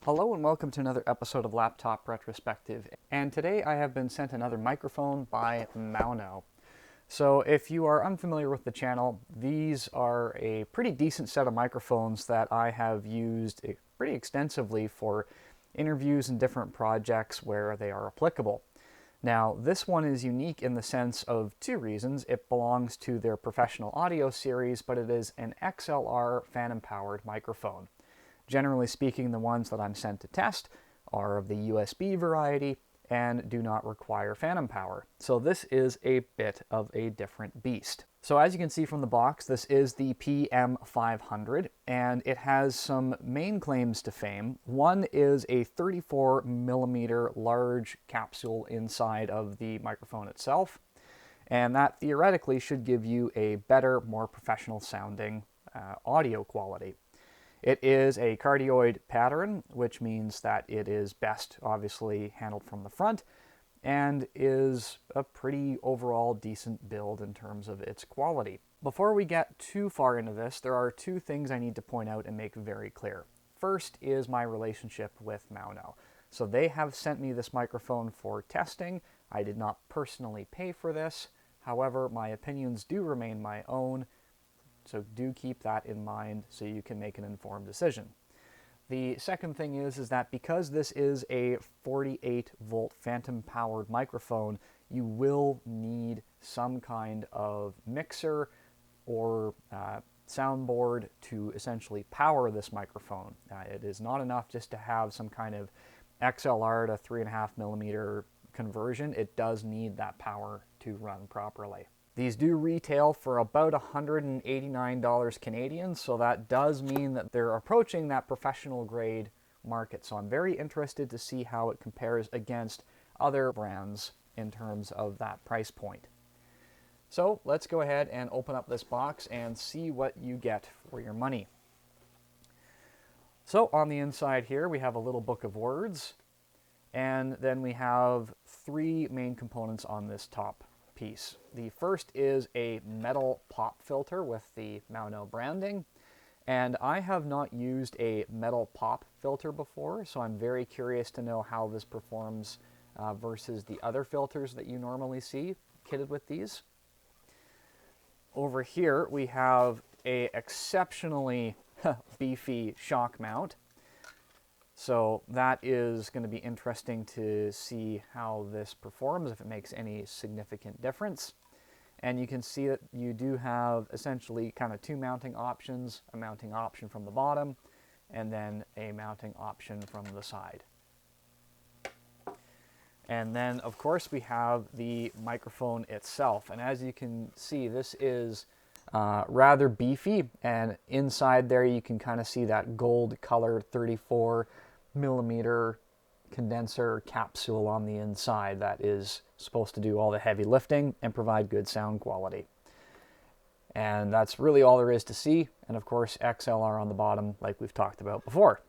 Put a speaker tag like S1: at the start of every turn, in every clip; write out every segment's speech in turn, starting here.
S1: Hello and welcome to another episode of Laptop Retrospective. And today I have been sent another microphone by Maono. So if you are unfamiliar with the channel, these are a pretty decent set of microphones that I have used pretty extensively for interviews and different projects where they are applicable. Now, this one is unique in the sense of two reasons. It belongs to their professional audio series, but it is an XLR phantom-powered microphone. Generally speaking, the ones that I'm sent to test are of the USB variety and do not require phantom power. So this is a bit of a different beast. So as you can see from the box, this is the PM500, and it has some main claims to fame. One is a 34mm large capsule inside of the microphone itself, and that theoretically should give you a better, more professional sounding audio quality. It is a cardioid pattern, which means that it is best obviously handled from the front and is a pretty overall decent build in terms of its quality. Before we get too far into this, there are two things I need to point out and make very clear. First is my relationship with Maono. So they have sent me this microphone for testing. I did not personally pay for this. However, my opinions do remain my own. So do keep that in mind so you can make an informed decision. The second thing is that because this is a 48-volt phantom-powered microphone, you will need some kind of mixer or soundboard to essentially power this microphone. It is not enough just to have some kind of XLR to 3.5mm conversion. It does need that power to run properly. These do retail for about $189 Canadian, so that does mean that they're approaching that professional grade market. So I'm very interested to see how it compares against other brands in terms of that price point. So let's go ahead and open up this box and see what you get for your money. So on the inside here we have a little book of words, and then we have three main components on this top piece. The first is a metal pop filter with the Maono branding, and I have not used a metal pop filter before, so I'm very curious to know how this performs versus the other filters that you normally see kitted with these. Over here we have a exceptionally beefy shock mount. So that is going to be interesting to see how this performs, if it makes any significant difference. And you can see that you do have essentially kind of two mounting options, a mounting option from the bottom, and then a mounting option from the side. And then, of course, we have the microphone itself. And as you can see, this is rather beefy, and inside there you can kind of see that gold-colored 34mm condenser capsule on the inside that is supposed to do all the heavy lifting and provide good sound quality. And that's really all there is to see. And of course, XLR on the bottom, like we've talked about before.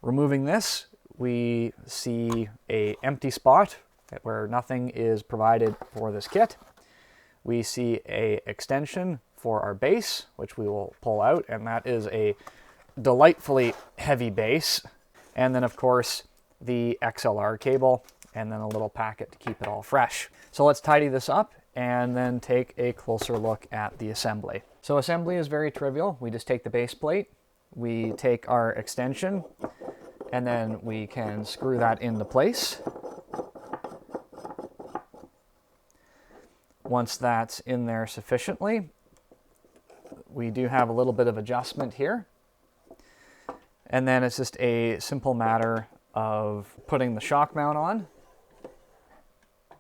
S1: Removing this, we see an empty spot where nothing is provided for this kit. We see an extension for our bass, which we will pull out, and that is a delightfully heavy bass. And then, of course, the XLR cable, and then a little packet to keep it all fresh. So let's tidy this up and then take a closer look at the assembly. So assembly is very trivial. We just take the base plate, we take our extension, and then we can screw that into place. Once that's in there sufficiently, we do have a little bit of adjustment here. And then it's just a simple matter of putting the shock mount on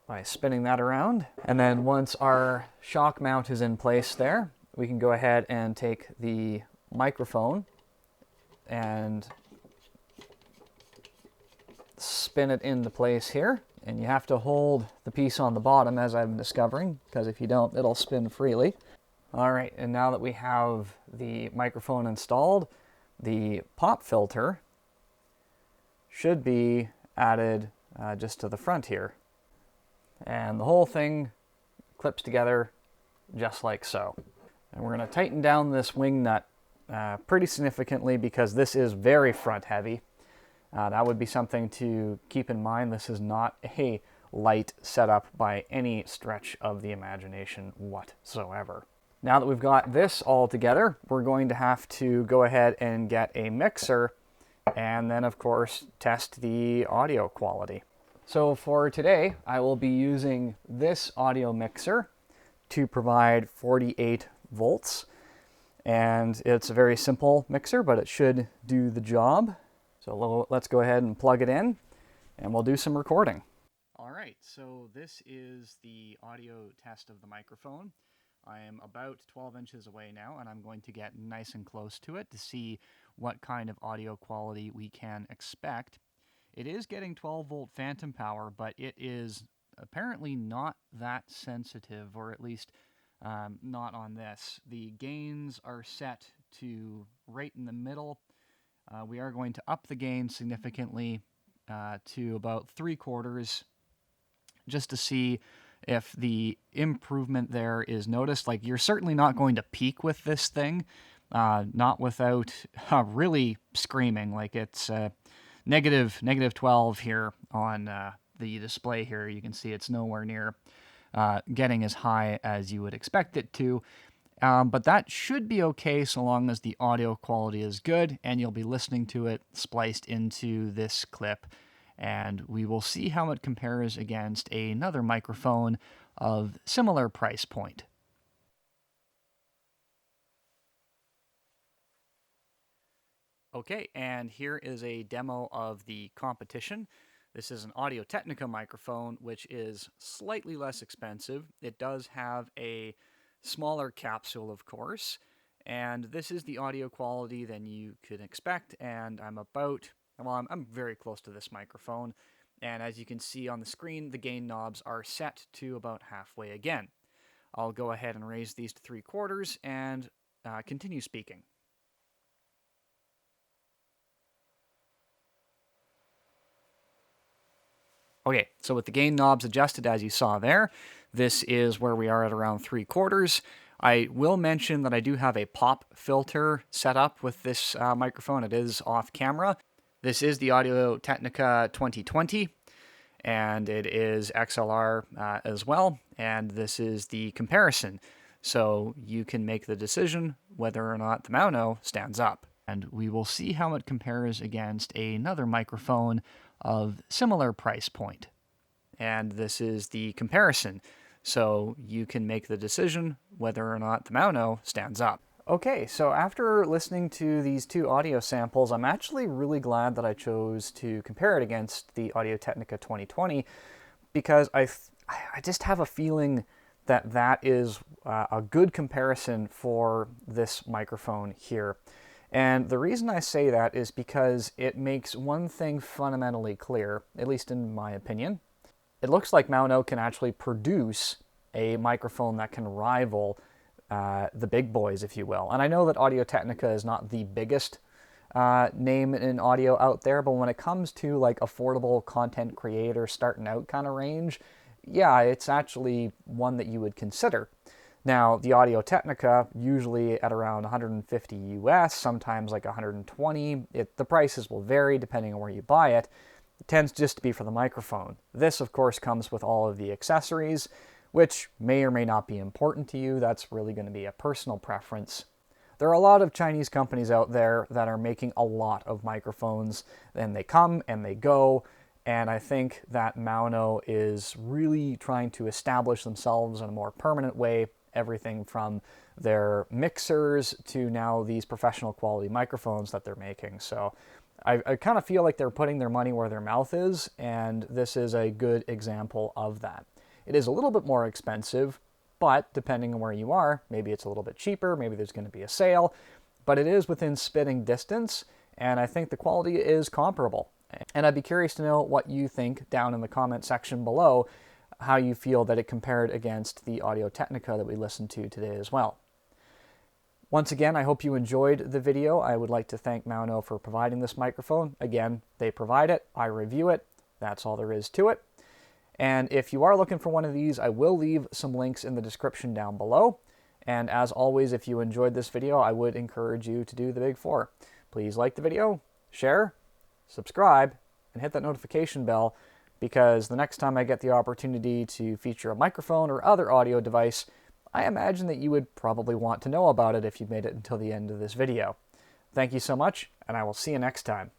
S1: by spinning that around. And then once our shock mount is in place there, we can go ahead and take the microphone and spin it into place here. And you have to hold the piece on the bottom, as I'm discovering, because if you don't, it'll spin freely. All right, and now that we have the microphone installed, the pop filter should be added just to the front here. And the whole thing clips together just like so. And we're going to tighten down this wing nut pretty significantly because this is very front heavy. That would be something to keep in mind. This is not a light setup by any stretch of the imagination whatsoever. Now that we've got this all together, we're going to have to go ahead and get a mixer and then, of course, test the audio quality. So for today, I will be using this audio mixer to provide 48 volts. And it's a very simple mixer, but it should do the job. So let's go ahead and plug it in, and we'll do some recording. All right, so this is the audio test of the microphone. I am about 12 inches away now, and I'm going to get nice and close to it to see what kind of audio quality we can expect. It is getting 12-volt phantom power, but it is apparently not that sensitive, or at least not on this. The gains are set to right in the middle. We are going to up the gain significantly to about 3/4, just to see if the improvement there is noticed. Like, you're certainly not going to peak with this thing, not without really screaming. Like, it's negative 12 here on the display here. You can see it's nowhere near getting as high as you would expect it to. But that should be okay so long as the audio quality is good and you'll be listening to it spliced into this clip. And we will see how it compares against another microphone of similar price point. Okay, and here is a demo of the competition. This is an Audio-Technica microphone, which is slightly less expensive. It does have a smaller capsule, of course, and this is the audio quality than you could expect. And I'm very close to this microphone, and as you can see on the screen, the gain knobs are set to about halfway again. I'll go ahead and raise these to 3/4 and continue speaking. Okay, so with the gain knobs adjusted as you saw there, this is where we are at around 3/4. I will mention that I do have a pop filter set up with this microphone. It is off camera. This is the Audio-Technica 2020, and it is XLR as well, and this is the comparison. So you can make the decision whether or not the Maono stands up. And we will see how it compares against another microphone of similar price point. And this is the comparison. So you can make the decision whether or not the Maono stands up. Okay, so after listening to these two audio samples, I'm actually really glad that I chose to compare it against the Audio-Technica 2020, because I just have a feeling that that is a good comparison for this microphone here. And the reason I say that is because it makes one thing fundamentally clear, at least in my opinion. It looks like Maono can actually produce a microphone that can rival the big boys, if you will. And I know that Audio-Technica is not the biggest name in audio out there, but when it comes to like affordable content creator starting out kind of range, yeah, it's actually one that you would consider. Now, the Audio-Technica, usually at around 150 US, sometimes like 120. The prices will vary depending on where you buy it. It tends just to be for the microphone. This, of course, comes with all of the accessories, which may or may not be important to you. That's really going to be a personal preference. There are a lot of Chinese companies out there that are making a lot of microphones, and they come and they go. And I think that Maono is really trying to establish themselves in a more permanent way. Everything from their mixers to now these professional quality microphones that they're making. So I kind of feel like they're putting their money where their mouth is, and this is a good example of that. It is a little bit more expensive, but depending on where you are, maybe it's a little bit cheaper, maybe there's going to be a sale, but it is within spitting distance, and I think the quality is comparable. And I'd be curious to know what you think down in the comment section below, how you feel that it compared against the Audio-Technica that we listened to today as well. Once again, I hope you enjoyed the video. I would like to thank Maono for providing this microphone. Again, they provide it, I review it, that's all there is to it. And if you are looking for one of these, I will leave some links in the description down below. And as always, if you enjoyed this video, I would encourage you to do the big four. Please like the video, share, subscribe, and hit that notification bell, because the next time I get the opportunity to feature a microphone or other audio device, I imagine that you would probably want to know about it if you made it until the end of this video. Thank you so much, and I will see you next time.